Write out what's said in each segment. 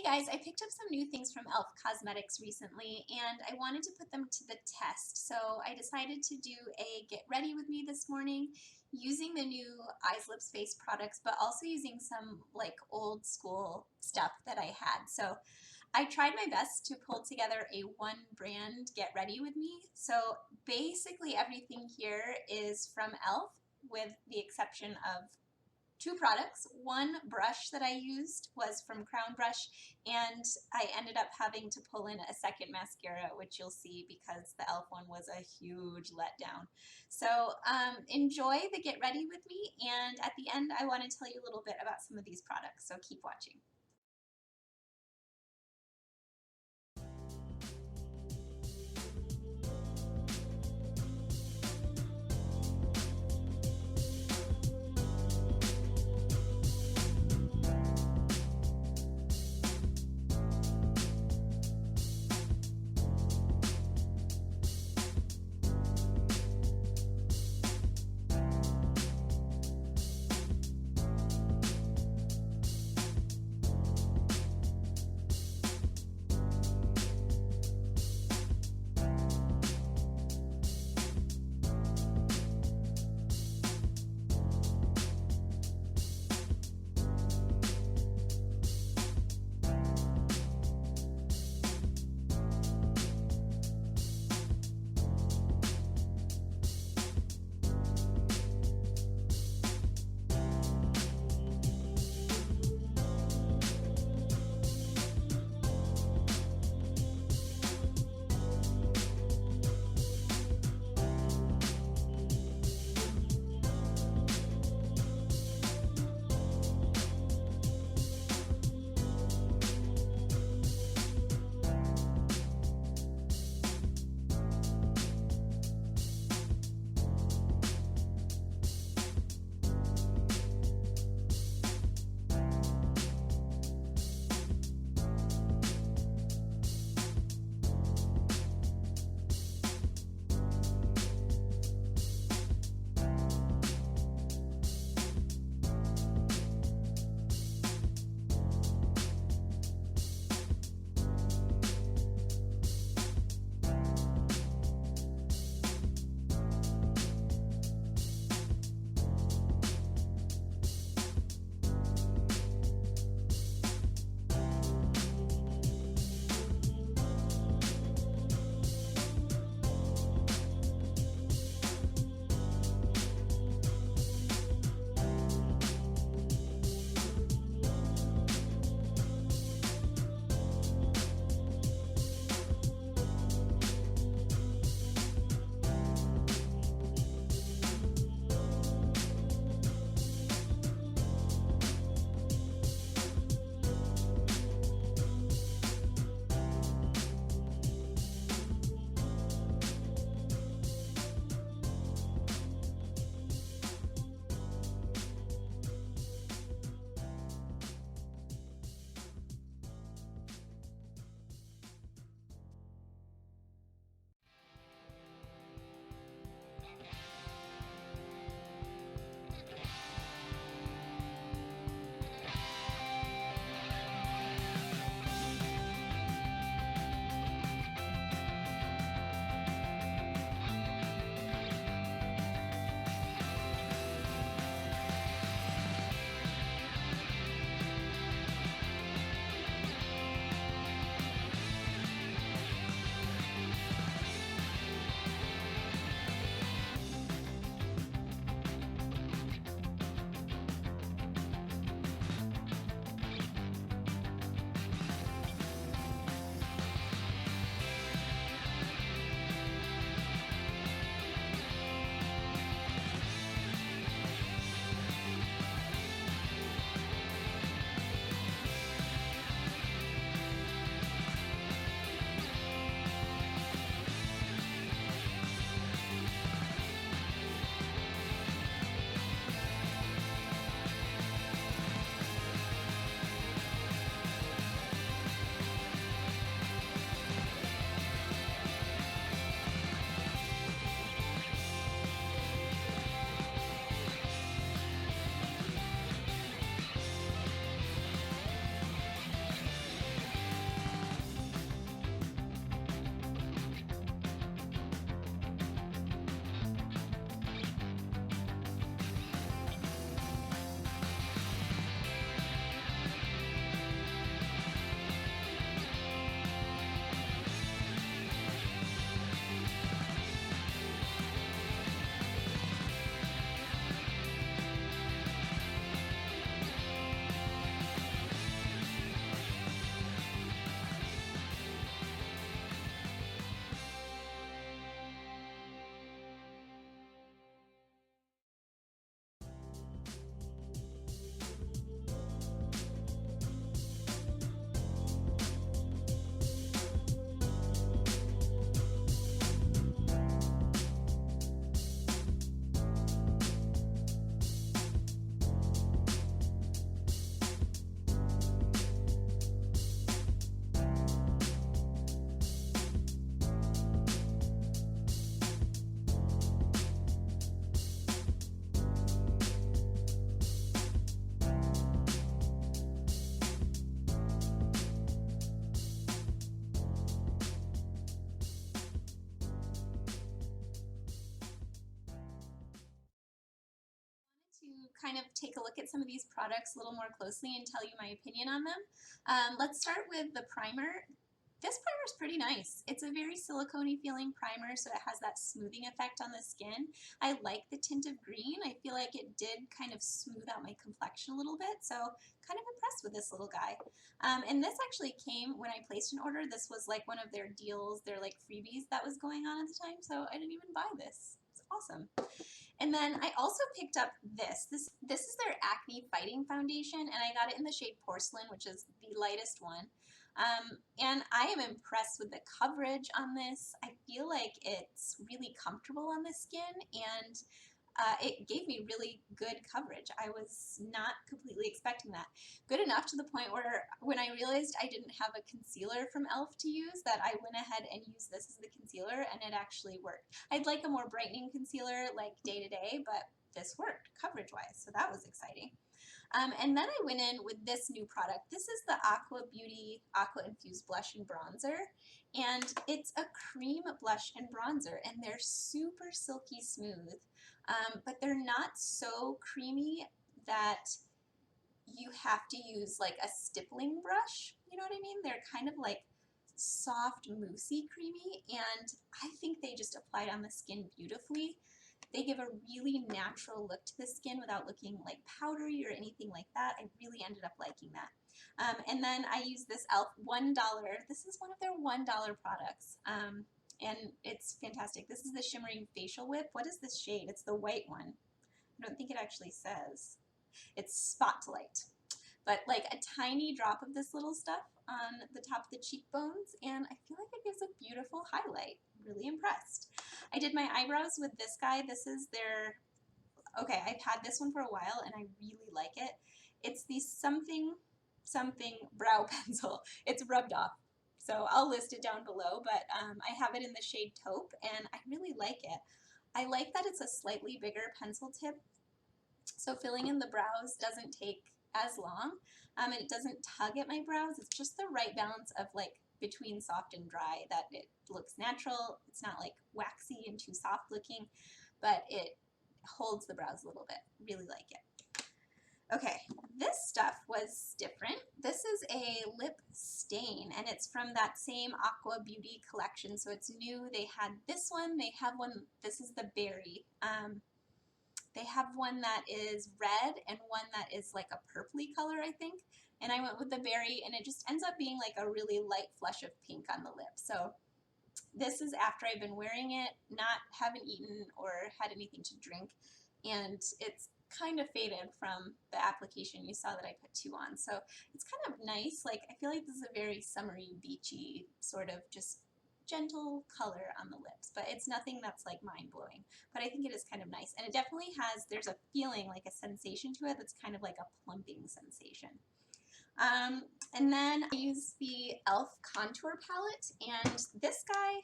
Hey guys, I picked up some new things from e.l.f. Cosmetics recently and I wanted to put them to the test. So I decided to do a get ready with me this morning using the new eyes, lips, face products, but also using some like old school stuff that I had. So I tried my best to pull together a one brand get ready with me. So basically everything here is from e.l.f. with the exception of two products. One brush that I used was from Crown Brush, and I ended up having to pull in a second mascara, which you'll see because the e.l.f. one was a huge letdown. So enjoy the get ready with me, and at the end I want to tell you a little bit about some of these products, so keep watching. kind of take a look at some of these products a little more closely and tell you my opinion on them. Let's start with the primer. This primer is pretty nice. It's a very silicone-y feeling primer, so it has that smoothing effect on the skin. I like the tint of green. I feel like it did kind of smooth out my complexion a little bit, so kind of impressed with this little guy. And this actually came when I placed an order. This was like one of their deals, their like freebies that was going on at the time, so I didn't even buy this. It's awesome. And then I also picked up this. This is their acne fighting foundation, and I got it in the shade Porcelain, which is the lightest one. And I am impressed with the coverage on this. I feel like it's really comfortable on the skin, and it gave me really good coverage. I was not completely expecting that. Good enough to the point where when I realized I didn't have a concealer from e.l.f. to use, that I went ahead and used this as the concealer, and it actually worked. I'd like a more brightening concealer like day to day, but this worked coverage-wise, so that was exciting. And then I went in with this new product. This is the Aqua Beauty Aqua Infused Blush and Bronzer, and it's a cream blush and bronzer, and they're super silky smooth, but they're not so creamy that you have to use like a stippling brush, you know what I mean? They're kind of like soft, moussey, creamy, and I think they just applied on the skin beautifully. They give a really natural look to the skin without looking like powdery or anything like that. I really ended up liking that. And then I use this e.l.f. $1. This is one of their $1 products, and it's fantastic. This is the Shimmering Facial Whip. What is this shade? It's the white one. I don't think it actually says. It's Spotlight. But like a tiny drop of this little stuff on the top of the cheekbones, and I feel like it gives a beautiful highlight. Really impressed. I did my eyebrows with this guy. This is their, okay, I've had this one for a while and I really like it. It's the something brow pencil. It's rubbed off. So I'll list it down below, but I have it in the shade Taupe and I really like it. I like that it's a slightly bigger pencil tip, so filling in the brows doesn't take as long, and it doesn't tug at my brows. It's just the right balance of like between soft and dry, that it looks natural. It's not like waxy and too soft looking, but it holds the brows a little bit. Really like it. Okay, this stuff was different. This is a lip stain, and it's from that same Aqua Beauty collection, so it's new. They had this one. They have one, this is the berry. They have one that is red and one that is like a purpley color, I think. And I went with the berry, and it just ends up being like a really light flush of pink on the lip. So this is after I've been wearing it, haven't eaten or had anything to drink, and it's kind of faded from the application. You saw that I put 2 on. So it's kind of nice. Like, I feel like this is a very summery, beachy, sort of just gentle color on the lips, but it's nothing that's like mind-blowing, but I think it is kind of nice, and it definitely has, there's a feeling, like a sensation to it that's kind of like a plumping sensation. And then I use the e.l.f. contour palette, and this guy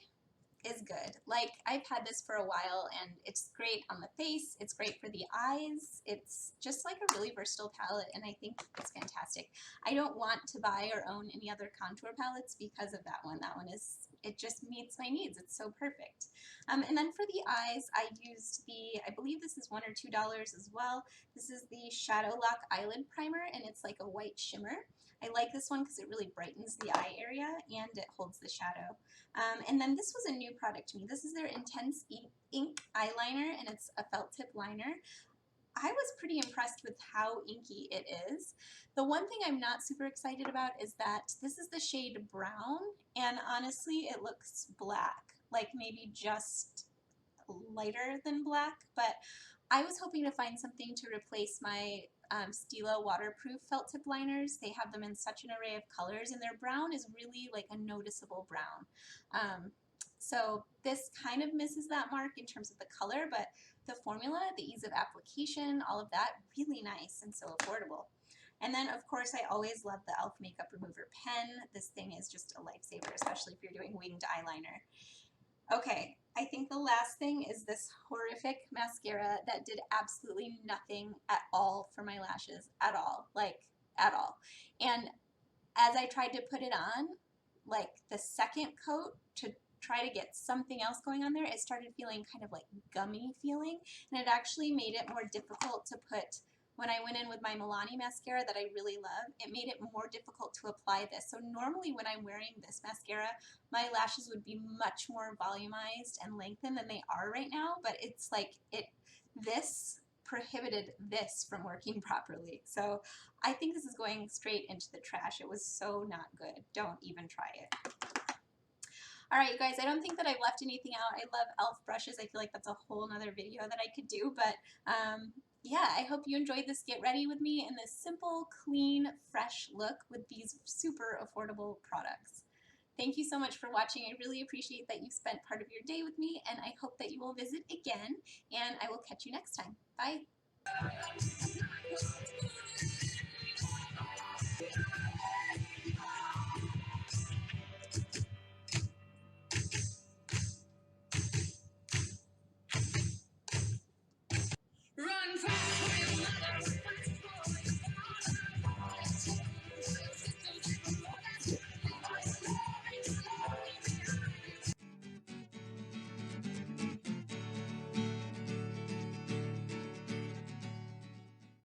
is good. Like, I've had this for a while, and it's great on the face, it's great for the eyes, it's just like a really versatile palette, and I think it's fantastic. I don't want to buy or own any other contour palettes because of that one. That one is, it just meets my needs. It's so perfect. And then for the eyes, I used the, I believe this is $1 or $2 as well. This is the Shadow Lock Eyelid Primer, and it's like a white shimmer. I like this one because it really brightens the eye area and it holds the shadow. And then this was a new product to me. This is their Intense Ink Eyeliner, and it's a felt tip liner. I was pretty impressed with how inky it is. The one thing I'm not super excited about is that this is the shade Brown, and honestly it looks black, like maybe just lighter than black, but I was hoping to find something to replace my Stila waterproof felt tip liners. They have them in such an array of colors, and their brown is really like a noticeable brown. So this kind of misses that mark in terms of the color, but the formula, the ease of application, all of that, really nice and so affordable. And then, of course, I always love the e.l.f. Makeup Remover Pen. This thing is just a lifesaver, especially if you're doing winged eyeliner. Okay, I think the last thing is this horrific mascara that did absolutely nothing at all for my lashes, at all, like at all. And as I tried to put it on, like the second coat to try to get something else going on there, it started feeling kind of like gummy feeling, and it actually made it more difficult to put when I went in with my Milani mascara that I really love, it made it more difficult to apply this. So normally when I'm wearing this mascara, my lashes would be much more volumized and lengthened than they are right now, but it's like this prohibited this from working properly. So I think this is going straight into the trash. It was so not good. Don't even try it. All right, you guys, I don't think that I've left anything out. I love e.l.f. brushes. I feel like that's a whole nother video that I could do, but yeah, I hope you enjoyed this get ready with me in this simple, clean, fresh look with these super affordable products. Thank you so much for watching. I really appreciate that you spent part of your day with me, and I hope that you will visit again, and I will catch you next time. Bye.